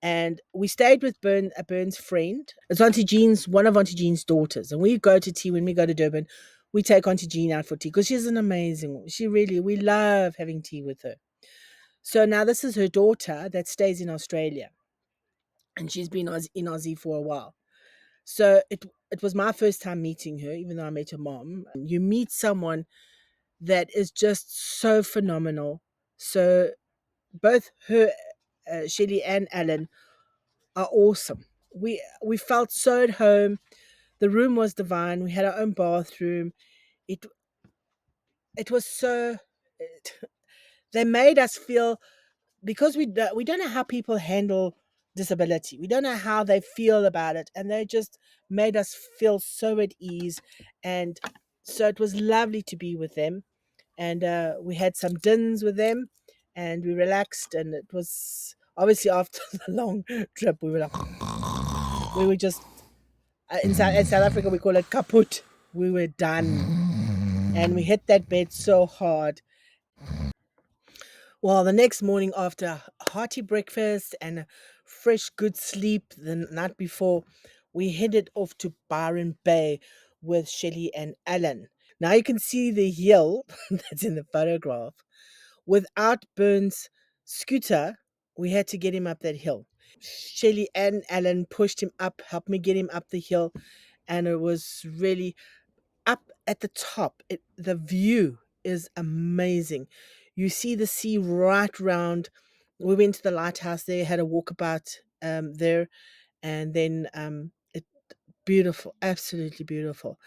And we stayed with Burn's friend. It's Auntie Jean's, one of Auntie Jean's daughters. And we go to tea when we go to Durban. We take Auntie Jean out for tea because she's an amazing. She really, we love having tea with her. So now this is her daughter that stays in Australia, and she's been in Aussie for a while. So it was my first time meeting her, even though I met her mom. You meet someone that is just so phenomenal. So both her, Shelley and Alan, are awesome. We felt so at home. The room was divine. We had our own bathroom. It it was so. It, they made us feel, because we don't know how people handle disability. We don't know how they feel about it, and they just made us feel so at ease. And so it was lovely to be with them. And we had some dinners with them, and we relaxed. And it was obviously after the long trip, we were just in South Africa we call it kaput. We were done, and we hit that bed so hard. Well, the next morning, after a hearty breakfast and a fresh good sleep the night before, we headed off to Byron Bay with Shelley and Alan. Now you can see the hill that's in the photograph. Without Burns' scooter, we had to get him up that hill. Shelley and Alan pushed him up, helped me get him up the hill, and it was really up at the top. The view is amazing. You see the sea right round. We went to the lighthouse there, had a walkabout there, and then it beautiful, absolutely beautiful.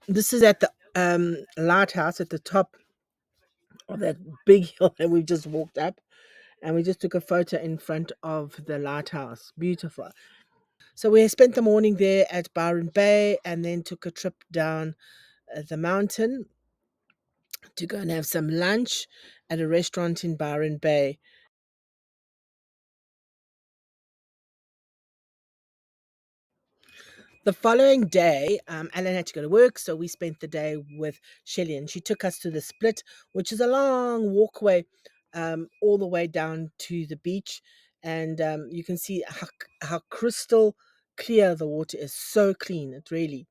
This is at the lighthouse at the top of that big hill that we've just walked up, and we just took a photo in front of the lighthouse. Beautiful. So we spent the morning there at Byron Bay, and then took a trip down the mountain to go and have some lunch at a restaurant in Byron Bay. The following day, Alan had to go to work, so we spent the day with Shelley, and she took us to the Split, which is a long walkway all the way down to the beach. And you can see how crystal clear the water is, so clean, it really.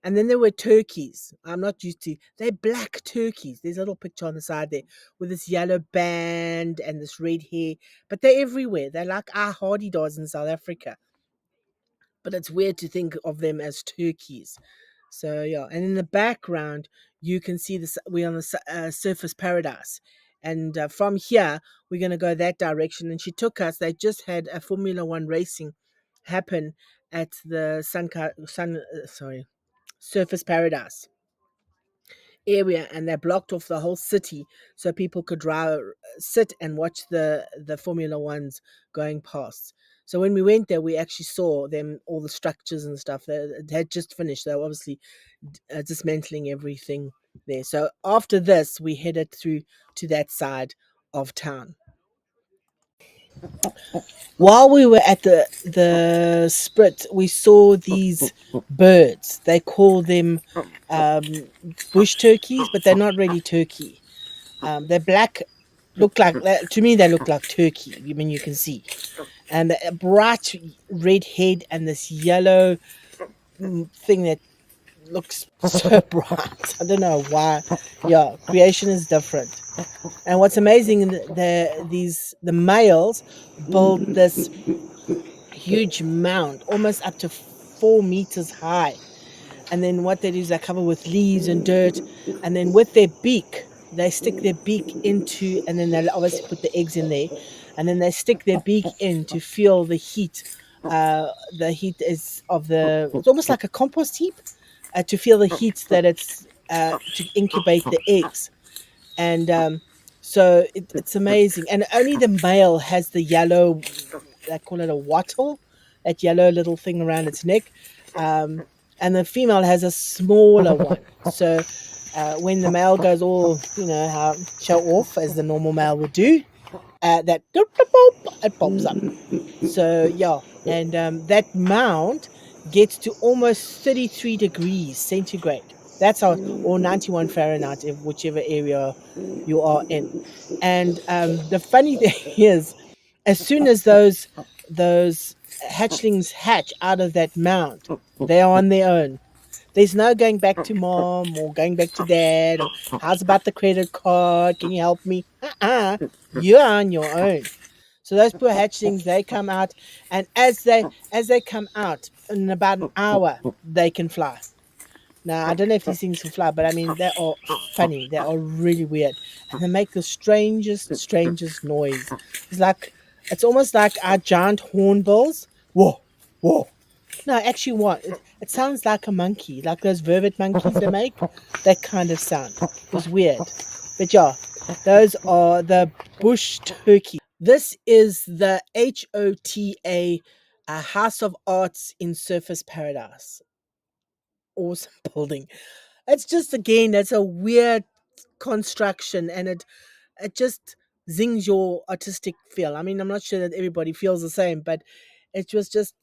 And then there were turkeys. I'm not used to. They're black turkeys. There's a little picture on the side there with this yellow band and this red hair. But they're everywhere. They're like our hardy dogs in South Africa. But it's weird to think of them as turkeys. So yeah, and in the background you can see this. We're on the Surface Paradise, and from here we're going to go that direction. And she took us. They just had a Formula One racing happen at the Surface Paradise area, and they blocked off the whole city so people could drive, sit and watch the Formula Ones going past. So when we went there, we actually saw them, all the structures and stuff. They had just finished. They were obviously dismantling everything there. So after this, we headed through to that side of town. While we were at the Sprit, we saw these birds. They call them um, bush turkeys, but they're not really turkey. They're black, look like to me they look like turkey. I mean, you can see, and a bright red head and this yellow thing that looks so bright. I don't know why. Yeah, creation is different. And what's amazing, the males build this huge mound, almost up to 4 meters high. And then what they do is they cover with leaves and dirt, and then with their beak, they stick their beak into, and then they'll obviously put the eggs in there, and then they stick their beak in to feel the heat. The heat is of the, it's almost like a compost heap, to feel the heat that it's to incubate the eggs. And so it's amazing. And only the male has the yellow, they call it a wattle, that yellow little thing around its neck. And the female has a smaller one. So when the male goes all, how show off as the normal male would do, that it pops up. So yeah, and that mound gets to almost 33 degrees centigrade. That's how, or 91 Fahrenheit, whichever area you are in. And the funny thing is, As soon as those hatchlings hatch out of that mound, they are on their own. There's no going back to mom or going back to dad or how's about the credit card? Can you help me? You're on your own. So those poor hatchlings, they come out, and as they come out in about an hour, they can fly. Now I don't know if these things can fly, but I mean they are funny. They are really weird, and they make the strangest noise. It's like it's almost like our giant hornbills. Whoa, whoa. No, actually, what it sounds like a monkey, like those vervet monkeys they make. That kind of sound. It was weird, but yeah, those are the bush turkey. This is the HOTA, House of Arts in Surface Paradise. Awesome building. It's just again, that's a weird construction, and it just zings your artistic feel. I mean, I'm not sure that everybody feels the same, but it was just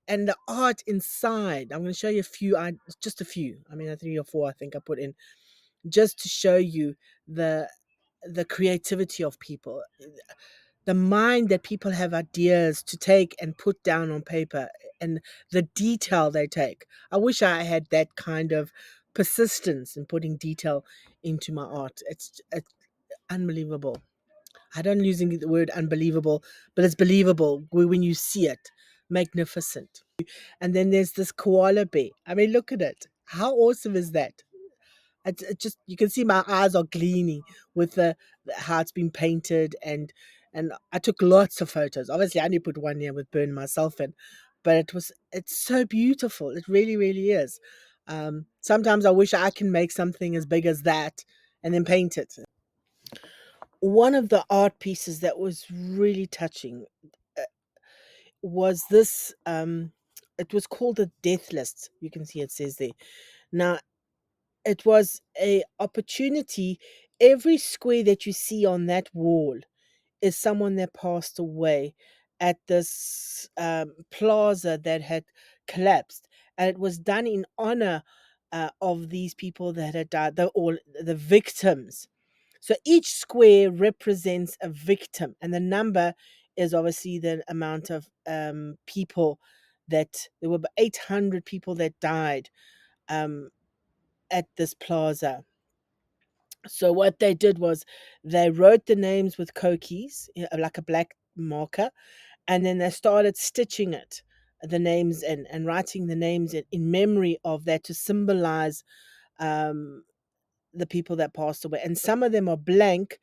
and the art inside. I'm going to show you a few. Just a few. I mean, 3 or 4 I think I put in just to show you the the creativity of people, the mind that people have ideas to take and put down on paper, and the detail they take. I wish I had that kind of persistence in putting detail into my art. It's unbelievable. I don't using the word unbelievable, but it's believable when you see it. Magnificent. And then there's this koala bear. I mean, look at it. How awesome is that? It just you can see my eyes are gleaming with how it's been painted, and I took lots of photos. Obviously, I only put one here with burn myself in, but it's so beautiful. It really, really is. Sometimes I wish I can make something as big as that and then paint it. One of the art pieces that was really touching uh, was this. It was called a death list. You can see it says there. Now it was a opportunity. Every square that you see on that wall is someone that passed away at this plaza that had collapsed, and it was done in honor of these people that had died, all the victims. So each square represents a victim, and the number is obviously the amount of people that there were about 800 people that died um, at this plaza. So what they did was they wrote the names with kokies, like a black marker, and then they started stitching it, the names and writing the names in memory of that to symbolize um, the people that passed away. And some of them are blank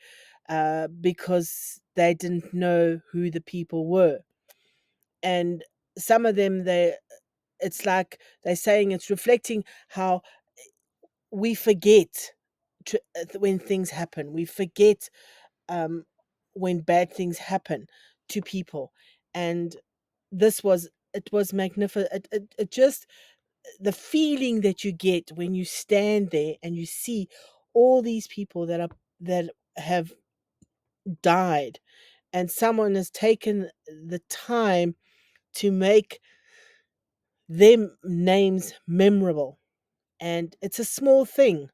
because they didn't know who the people were. And some of them, it's like they're saying it's reflecting how we forget when things happen. We forget um, when bad things happen to people, and this was it was magnificent. It just the feeling that you get when you stand there and you see all these people that have died, and someone has taken the time to make their names memorable. And it's a small thing,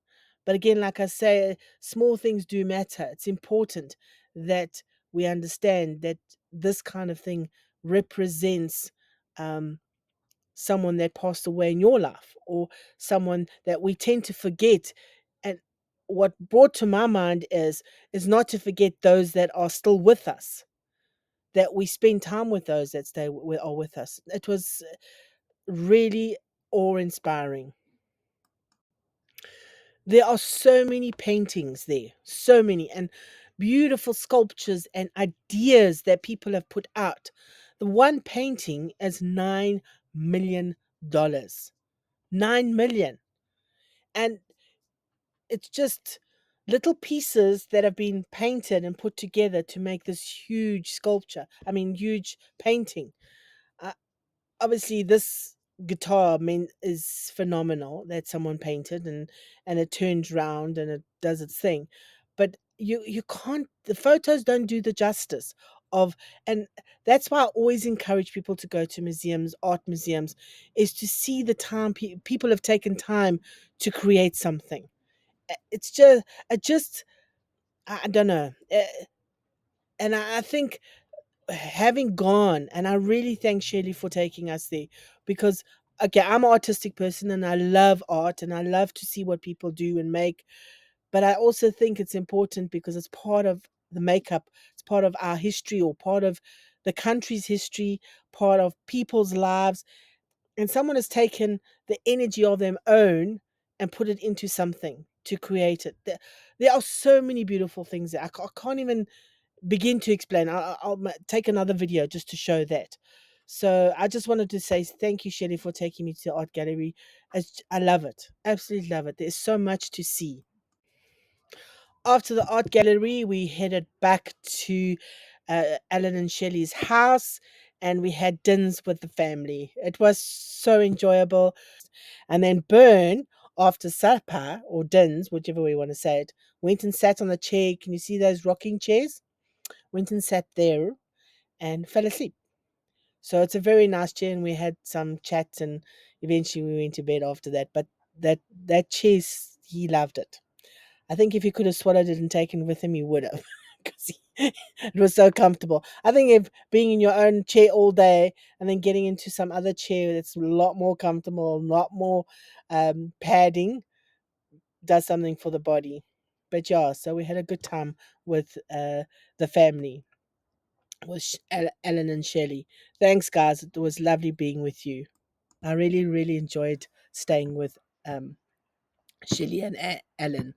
but again, like I say, small things do matter. It's important that we understand that this kind of thing represents um, someone that passed away in your life, or someone that we tend to forget. And what brought to my mind is not to forget those that are still with us, that we spend time with those that are with us. It was really awe inspiring. There are so many paintings there, so many, and beautiful sculptures and ideas that people have put out. The one painting is $9 million. 9 million. And it's just little pieces that have been painted and put together to make this huge sculpture. I mean, huge painting. Uh, Obviously this guitar, I mean, is phenomenal that someone painted, and it turns round and it does its thing, but you can't, the photos don't do the justice of. And that's why I always encourage people to go to museums, art museums, is to see the time people have taken time to create something. It's just I don't know. And I think having gone, and I really thank Shelley for taking us there, because okay, I'm an artistic person and I love art and I love to see what people do and make, but I also think it's important because it's part of the makeup, it's part of our history or part of the country's history, part of people's lives, and someone has taken the energy of their own and put it into something to create it. There are so many beautiful things there. I can't even begin to explain. I'll take another video just to show that. So I just wanted to say thank you, Shelley, for taking me to the art gallery. I love it, absolutely love it. There's so much to see. After the art gallery, we headed back to Alan and Shelley's house, and we had dinners with the family. It was so enjoyable. And then Bern, after supper or dins, whichever way you want to say it, went and sat on the chair. Can you see those rocking chairs? Went and sat there and fell asleep. So it's a very nice chair, and we had some chats, and eventually we went to bed after that. But that chair, he loved it. I think if he could have swallowed it and taken it with him, he would have, because it was so comfortable. I think if being in your own chair all day and then getting into some other chair that's a lot more comfortable, a lot more padding, does something for the body. But yeah, so we had a good time with the family, with Ellen and Shelley. Thanks, guys. It was lovely being with you. I really, really enjoyed staying with Shelley and Ellen.